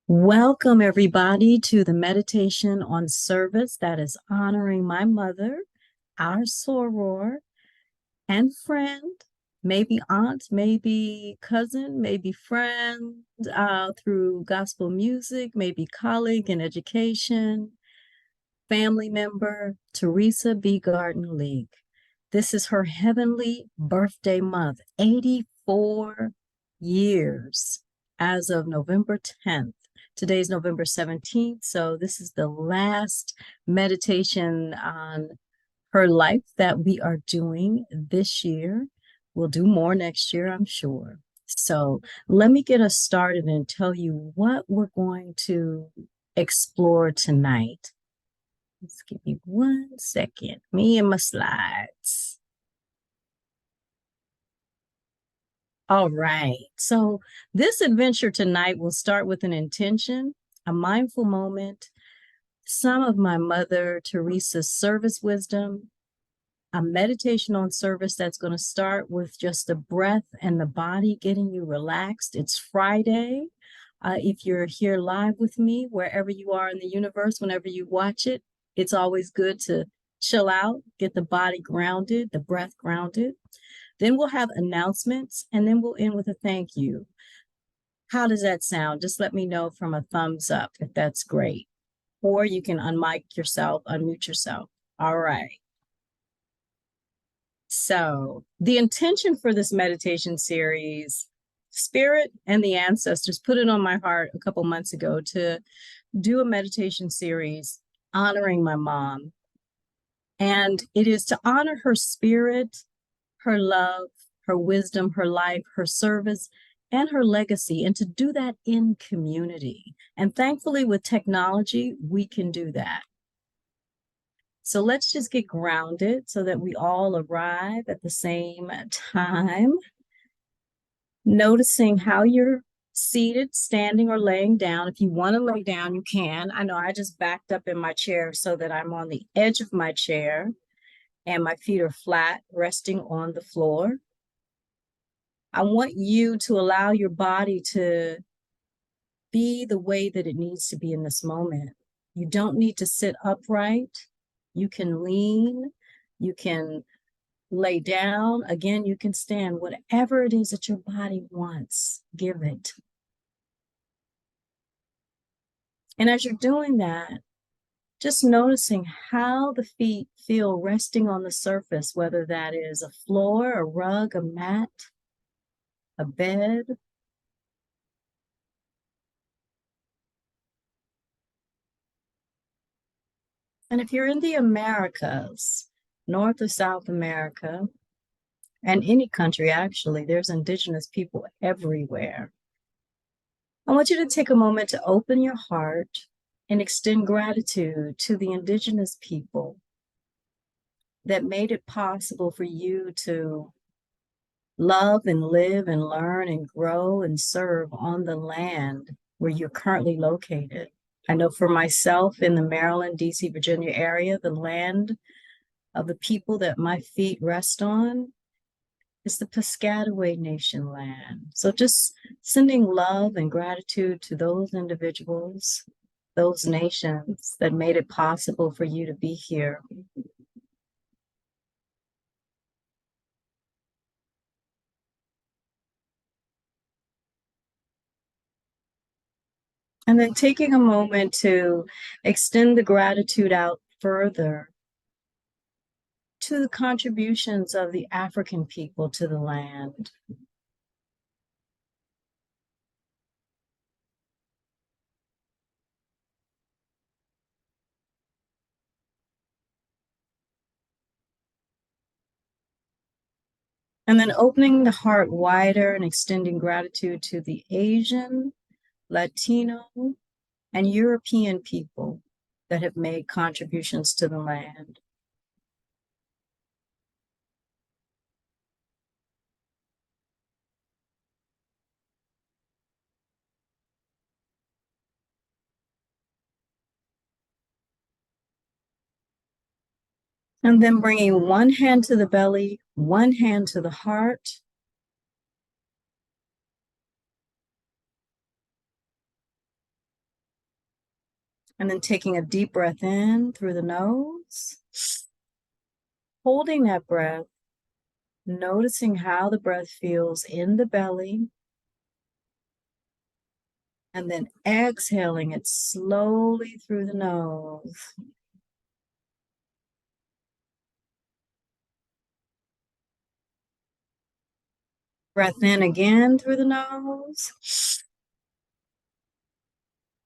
Welcome, everybody, to the meditation on service that is honoring my mother, our soror and friend, maybe aunt, maybe cousin, maybe friend through gospel music, maybe colleague in education, family member, Theresa B. Gartin Leeke. This is her heavenly birthday month, 84 years as of November 10th. Today's November 17th, so this is the last meditation on her life that we are doing this year. We'll do more next year, I'm sure. So let me get us started and tell you what we're going to explore tonight. Just give me 1 second. Me and my slides. All right. So this adventure tonight will start with an intention, a mindful moment, some of my mother Theresa's service wisdom, a meditation on service that's going to start with just the breath and the body getting you relaxed. It's Friday. If you're here live with me, wherever you are in the universe, whenever you watch it, it's always good to chill out, get the body grounded, the breath grounded. Then we'll have announcements, and then we'll end with a thank you. How does that sound? Just let me know from a thumbs up if that's great. Or you can unmic yourself, unmute yourself. All right. So the intention for this meditation series, Spirit and the ancestors put it on my heart a couple months ago to do a meditation series honoring my mom. And it is to honor her spirit, her love, her wisdom, her life, her service, and her legacy, and to do that in community. And thankfully, with technology, we can do that. So let's just get grounded so that we all arrive at the same time. Noticing how you're seated, standing, or laying down. If you want to lay down, you can. I know I just backed up in my chair so that I'm on the edge of my chair and my feet are flat, resting on the floor. I want you to allow your body to be the way that it needs to be in this moment. You don't need to sit upright. You can lean, you can lay down. Again, you can stand. Whatever it is that your body wants, give it. And as you're doing that, just noticing how the feet feel resting on the surface, whether that is a floor, a rug, a mat, a bed. And if you're in the Americas, North or South America, and any country actually, there's indigenous people everywhere. I want you to take a moment to open your heart and extend gratitude to the indigenous people that made it possible for you to love and live and learn and grow and serve on the land where you're currently located. I know for myself in the Maryland, DC, Virginia area, the land of the people that my feet rest on is the Piscataway Nation land. So just sending love and gratitude to those individuals, those nations that made it possible for you to be here. And then taking a moment to extend the gratitude out further to the contributions of the African people to the land. And then opening the heart wider and extending gratitude to the Asian, Latino, and European people that have made contributions to the land. And then bringing one hand to the belly, one hand to the heart. And then taking a deep breath in through the nose, holding that breath, noticing how the breath feels in the belly, and then exhaling it slowly through the nose. Breath in again through the nose,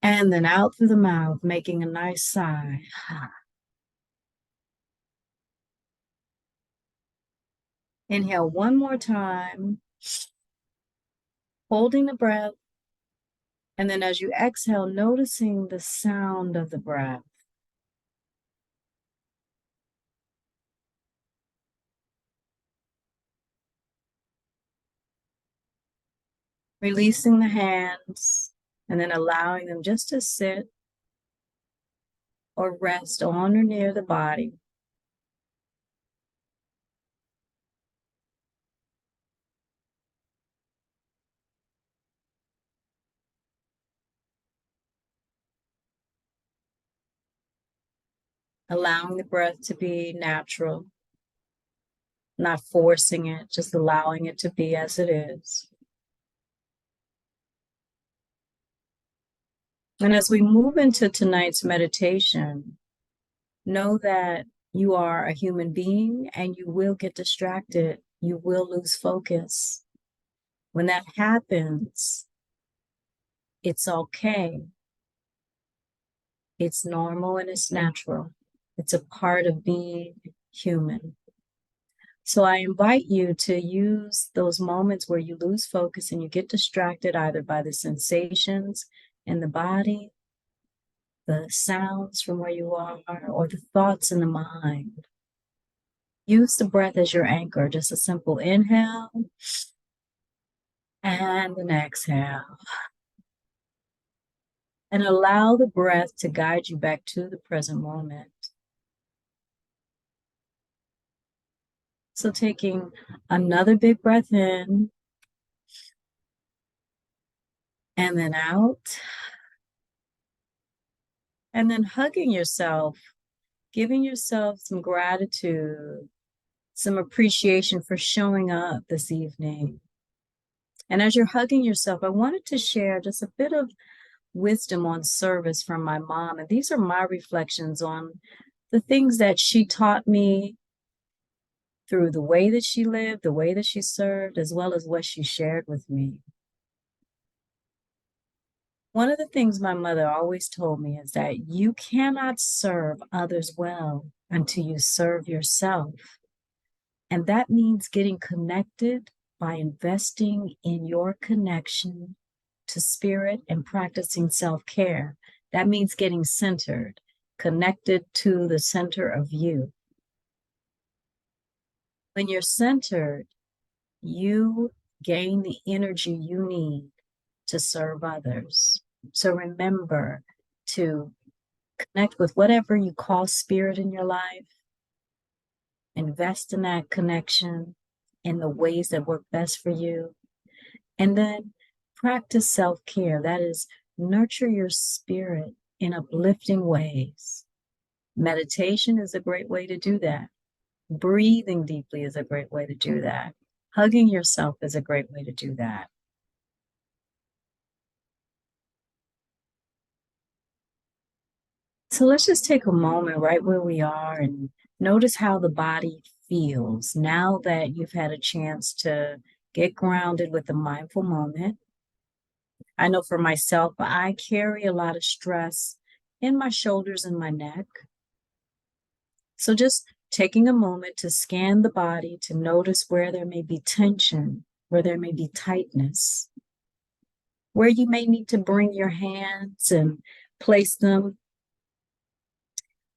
and then out through the mouth, making a nice sigh. Inhale one more time, holding the breath. And then as you exhale, noticing the sound of the breath. Releasing the hands and then allowing them just to sit or rest on or near the body. Allowing the breath to be natural, not forcing it, just allowing it to be as it is. And as we move into tonight's meditation, know that you are a human being and you will get distracted. You will lose focus. When that happens, it's okay. It's normal and it's natural. It's a part of being human. So I invite you to use those moments where you lose focus and you get distracted either by the sensations in the body, the sounds from where you are, or the thoughts in the mind. Use the breath as your anchor, just a simple inhale and an exhale. And allow the breath to guide you back to the present moment. So taking another big breath in and then out. And then hugging yourself, giving yourself some gratitude, some appreciation for showing up this evening. And as you're hugging yourself, I wanted to share just a bit of wisdom on service from my mom. And these are my reflections on the things that she taught me through the way that she lived, the way that she served, as well as what she shared with me. One of the things my mother always told me is that you cannot serve others well until you serve yourself. And that means getting connected by investing in your connection to spirit and practicing self-care. That means getting centered, connected to the center of you. When you're centered, you gain the energy you need to serve others. So remember to connect with whatever you call spirit in your life. Invest in that connection in the ways that work best for you. And then practice self-care. That is, nurture your spirit in uplifting ways. Meditation is a great way to do that. Breathing deeply is a great way to do that. Hugging yourself is a great way to do that. So let's just take a moment right where we are and notice how the body feels now that you've had a chance to get grounded with the mindful moment. I know for myself, I carry a lot of stress in my shoulders and my neck. So just taking a moment to scan the body to notice where there may be tension, where there may be tightness, where you may need to bring your hands and place them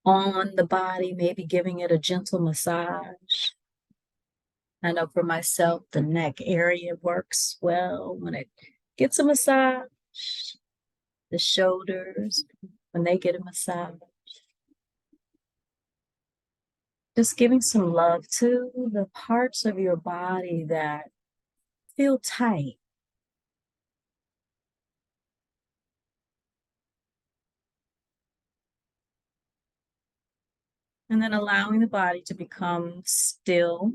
on the body, maybe giving it a gentle massage. I know for myself, the neck area works well when it gets a massage, the shoulders, when they get a massage. Just giving some love to the parts of your body that feel tight. And then allowing the body to become still.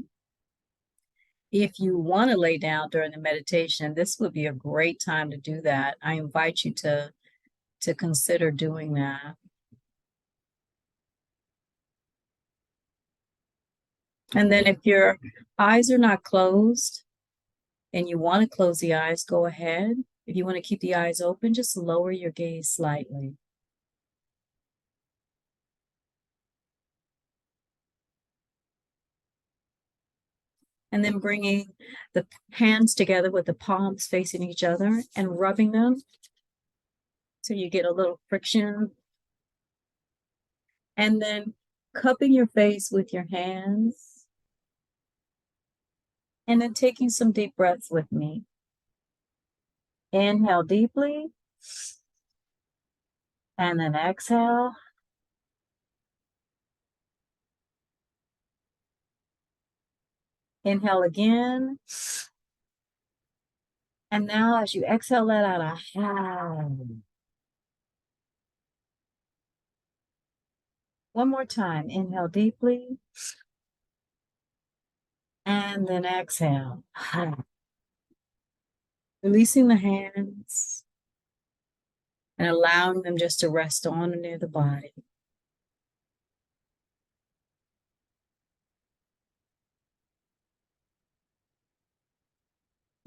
If you want to lay down during the meditation, this would be a great time to do that. I invite you to consider doing that. And then if your eyes are not closed and you want to close the eyes, go ahead. If you want to keep the eyes open, just lower your gaze slightly. And then bringing the hands together with the palms facing each other and rubbing them so you get a little friction. And then cupping your face with your hands. And then taking some deep breaths with me. Inhale deeply. And then exhale. Inhale again. And now as you exhale, let out a ha. One more time. Inhale deeply. And then exhale. Releasing the hands and allowing them just to rest on and near the body.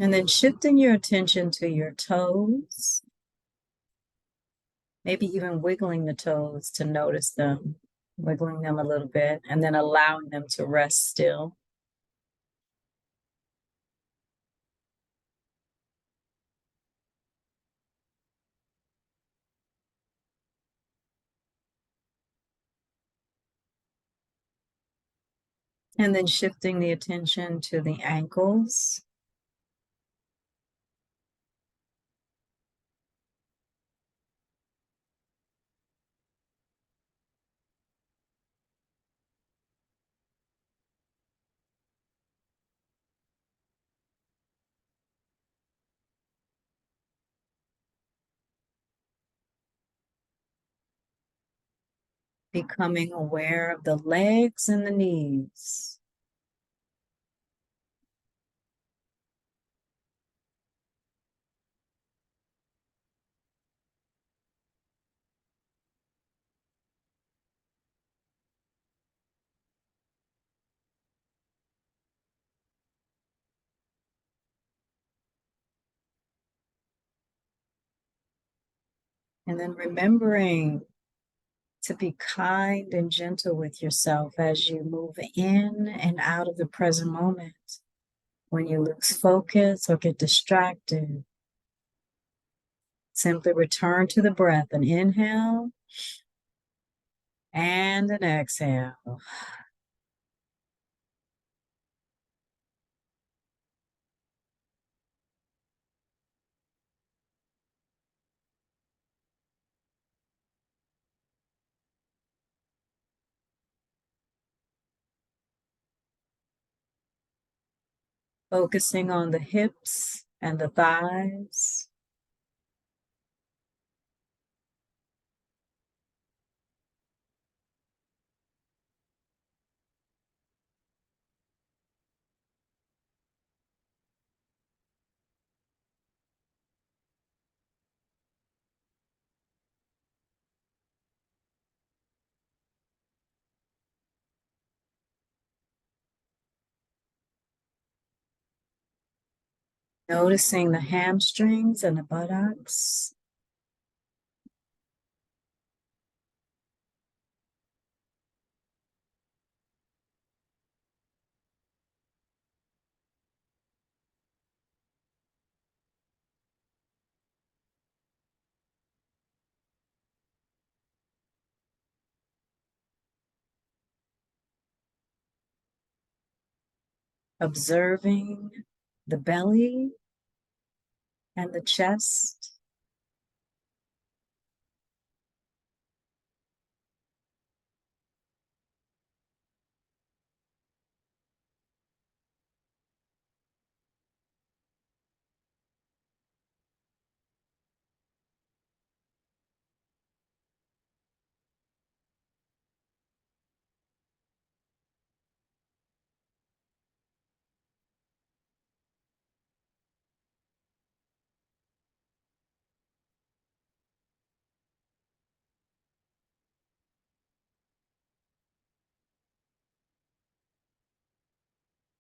And then shifting your attention to your toes, maybe even wiggling the toes to notice them, wiggling them a little bit, and then allowing them to rest still. And then shifting the attention to the ankles. Becoming aware of the legs and the knees. And then remembering to be kind and gentle with yourself as you move in and out of the present moment. When you lose focus or get distracted, simply return to the breath, an inhale and an exhale. Focusing on the hips and the thighs. Noticing the hamstrings and the buttocks. Observing the belly and the chest.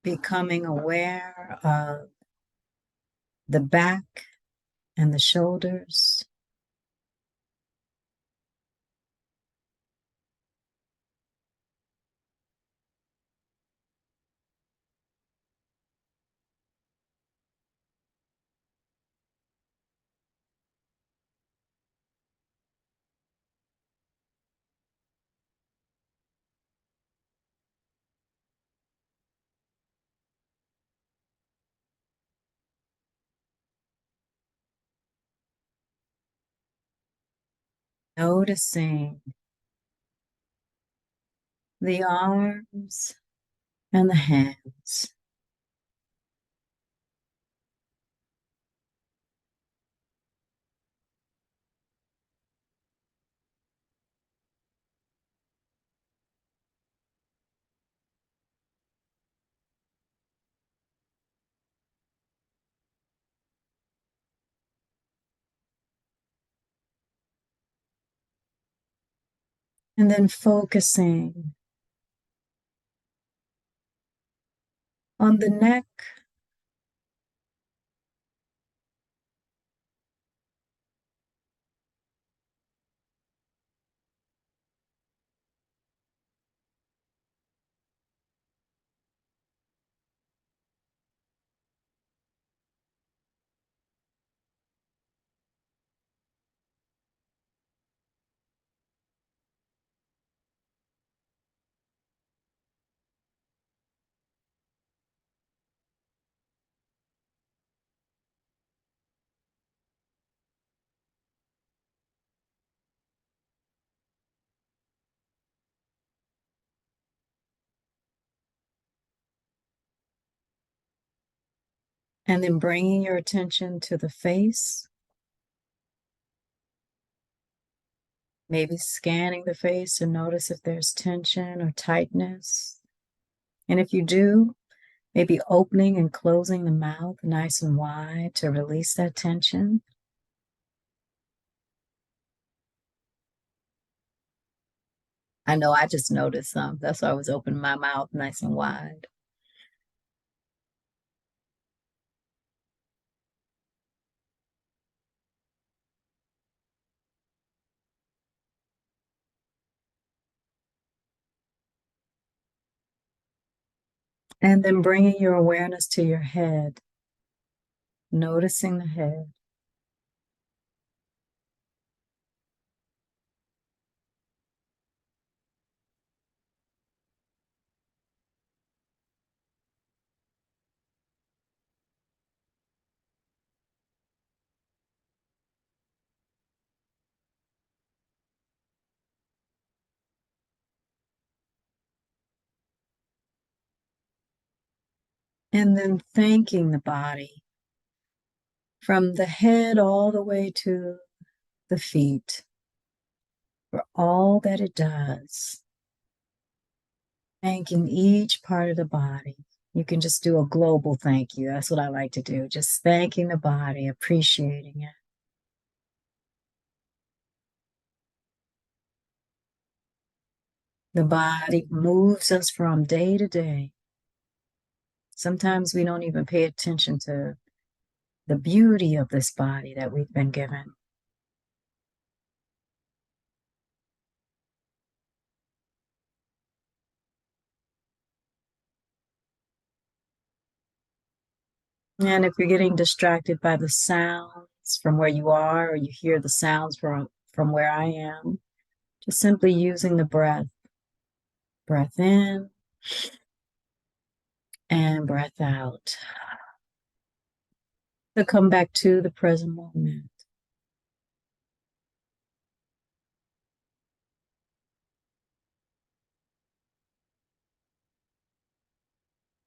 becoming aware of the back and the shoulders. Noticing the arms and the hands. And then focusing on the neck, and then bringing your attention to the face, maybe scanning the face to notice if there's tension or tightness. And if you do, maybe opening and closing the mouth nice and wide to release that tension. I know I just noticed some. That's why I was opening my mouth nice and wide. And then bringing your awareness to your head, noticing the head. And then thanking the body from the head all the way to the feet for all that it does. Thanking each part of the body. You can just do a global thank you. That's what I like to do. Just thanking the body, appreciating it. The body moves us from day to day. Sometimes we don't even pay attention to the beauty of this body that we've been given. And if you're getting distracted by the sounds from where you are, or you hear the sounds from where I am, just simply using the breath. Breath in and breath out. To come back to the present moment.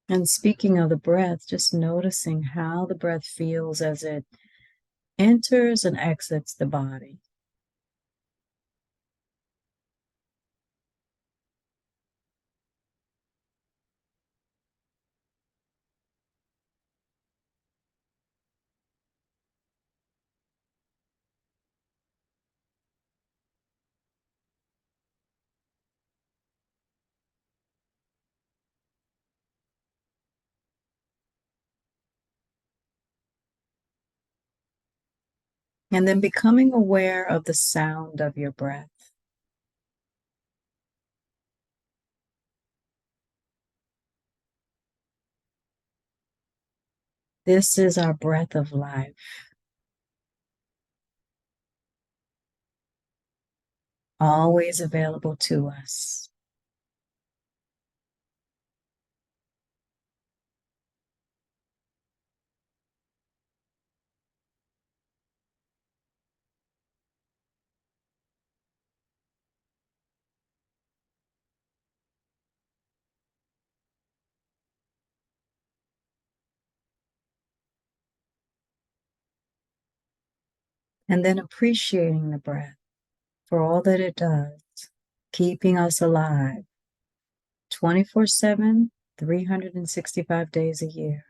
And speaking of the breath, just noticing how the breath feels as it enters and exits the body. And then becoming aware of the sound of your breath. This is our breath of life, always available to us. And then appreciating the breath for all that it does, keeping us alive 24/7, 365 days a year,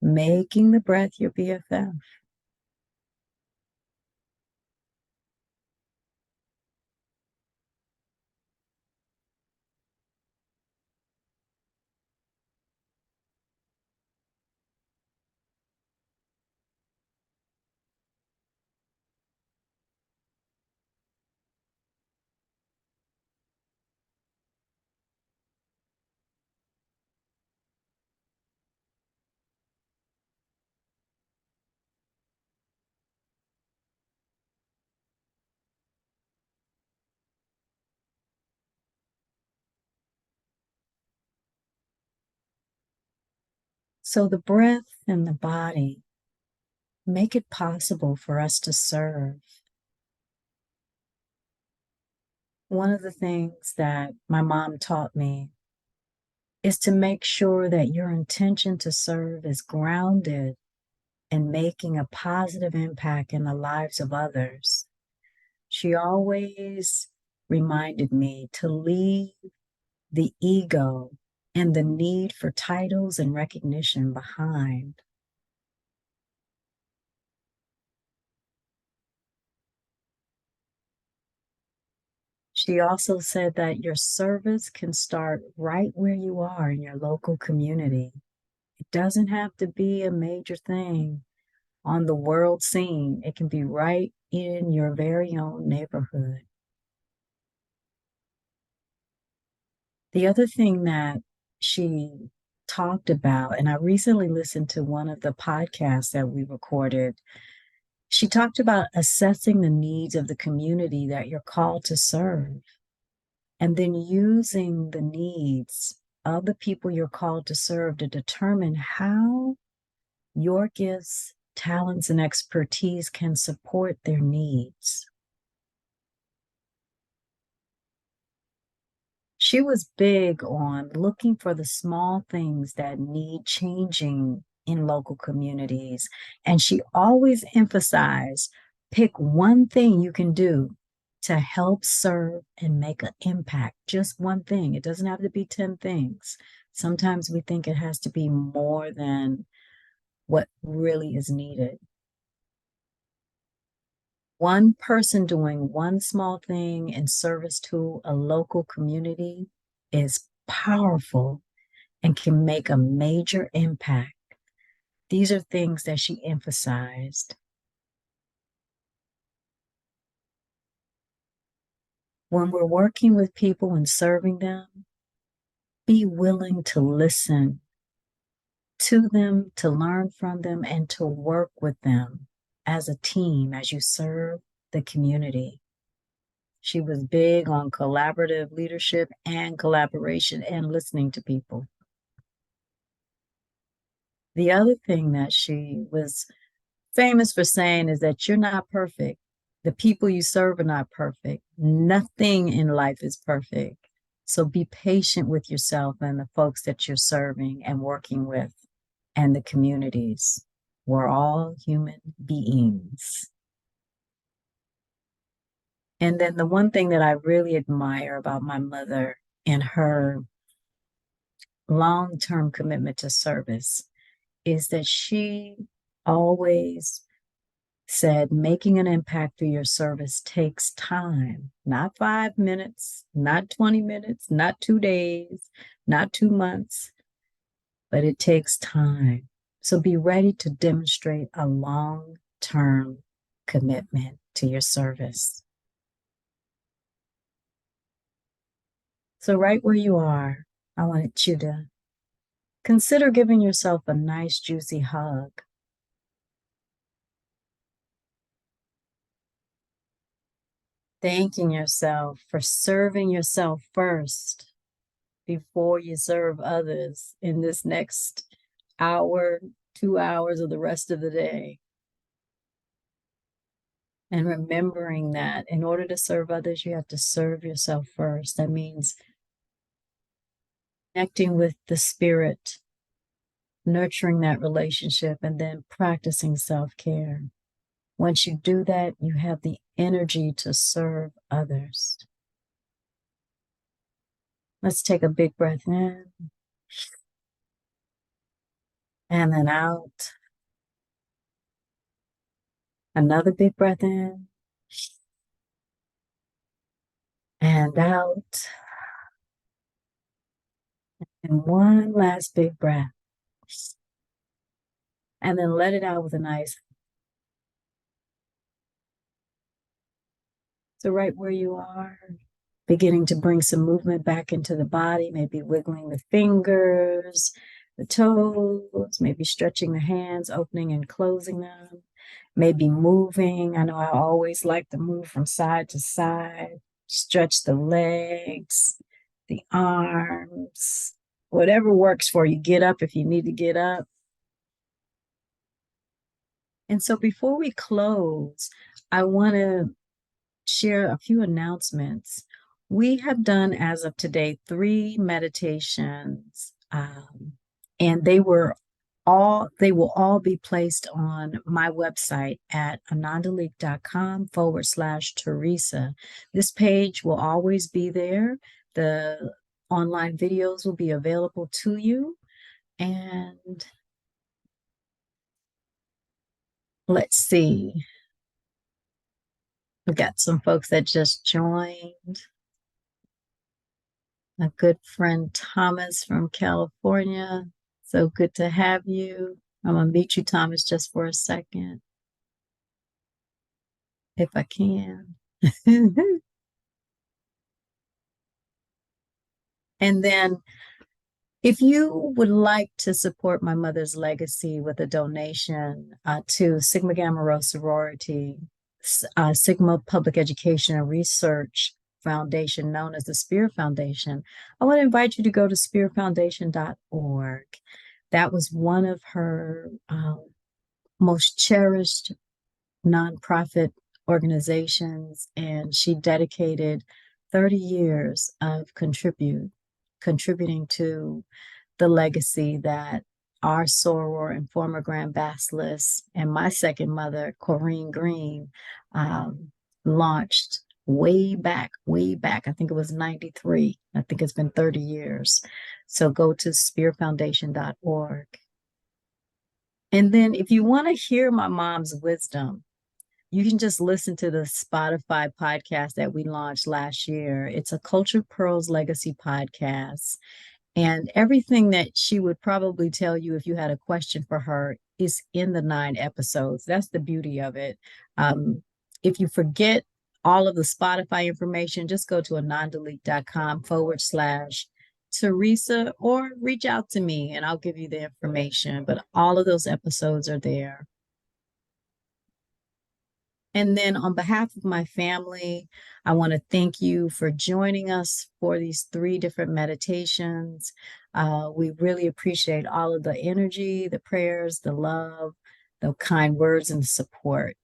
making the breath your BFF. So the breath and the body make it possible for us to serve. One of the things that my mom taught me is to make sure that your intention to serve is grounded in making a positive impact in the lives of others. She always reminded me to leave the ego and the need for titles and recognition behind. She also said that your service can start right where you are in your local community. It doesn't have to be a major thing on the world scene, it can be right in your very own neighborhood. The other thing that she talked about, and I recently listened to one of the podcasts that we recorded, she talked about assessing the needs of the community that you're called to serve, and then using the needs of the people you're called to serve to determine how your gifts, talents, and expertise can support their needs. She was big on looking for the small things that need changing in local communities. And she always emphasized pick one thing you can do to help serve and make an impact. Just one thing. It doesn't have to be 10 things. Sometimes we think it has to be more than what really is needed. One person doing one small thing in service to a local community is powerful and can make a major impact. These are things that she emphasized. When we're working with people and serving them, be willing to listen to them, to learn from them, and to work with them as a team as you serve the community. She was big on collaborative leadership and collaboration and listening to people. The other thing that she was famous for saying is that you're not perfect. The people you serve are not perfect. Nothing in life is perfect. So be patient with yourself and the folks that you're serving and working with and the communities. We're all human beings. And then the one thing that I really admire about my mother and her long-term commitment to service is that she always said making an impact through your service takes time, not 5 minutes, not 20 minutes, not 2 days, not 2 months, but it takes time. So be ready to demonstrate a long term commitment to your service. So, right where you are, I wanted you to consider giving yourself a nice, juicy hug. Thanking yourself for serving yourself first before you serve others in this next hour, 2 hours, or the rest of the day. And remembering that in order to serve others, you have to serve yourself first. That means connecting with the spirit, nurturing that relationship, and then practicing self-care. Once you do that, you have the energy to serve others. Let's take a big breath in and then out. Another big breath in and out. And one last big breath. And then let it out with a nice. So right where you are, beginning to bring some movement back into the body, maybe wiggling the fingers, the toes, maybe stretching the hands, opening and closing them, maybe moving. I know I always like to move from side to side, stretch the legs, the arms, whatever works for you. Get up if you need to get up. And so before we close, I want to share a few announcements. We have done, as of today, 3 meditations, and they will all be placed on my website at anandaleek.com/Theresa. This page will always be there. The online videos will be available to you. And let's see. We got some folks that just joined. A good friend, Thomas from California. So good to have you. I'm going to meet you, Thomas, just for a second, if I can. And then, if you would like to support my mother's legacy with a donation to Sigma Gamma Rho Sorority, Sigma Public Education and Research Foundation, known as the Spear Foundation, I want to invite you to go to spearfoundation.org. That was one of her most cherished nonprofit organizations, and she dedicated 30 years of contributing to the legacy that our soror and former Grand Basilisk and my second mother, Corrine Green, launched way back. I think it was 93. I think it's been 30 years. So go to spearfoundation.org. And then if you want to hear my mom's wisdom, you can just listen to the Spotify podcast that we launched last year. It's a Cultured Pearls Legacy podcast. And everything that she would probably tell you if you had a question for her is in the 9 episodes. That's the beauty of it. If you forget all of the Spotify information, just go to anandaleek.com/Theresa or reach out to me and I'll give you the information. But all of those episodes are there. And then on behalf of my family, I want to thank you for joining us for these 3 different meditations. We really appreciate all of the energy, the prayers, the love, the kind words, and the support.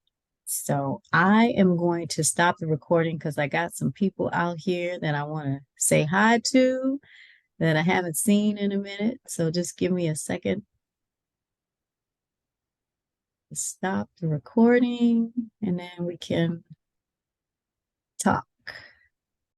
So I am going to stop the recording because I got some people out here that I want to say hi to that I haven't seen in a minute. So just give me a second. Stop the recording and then we can talk.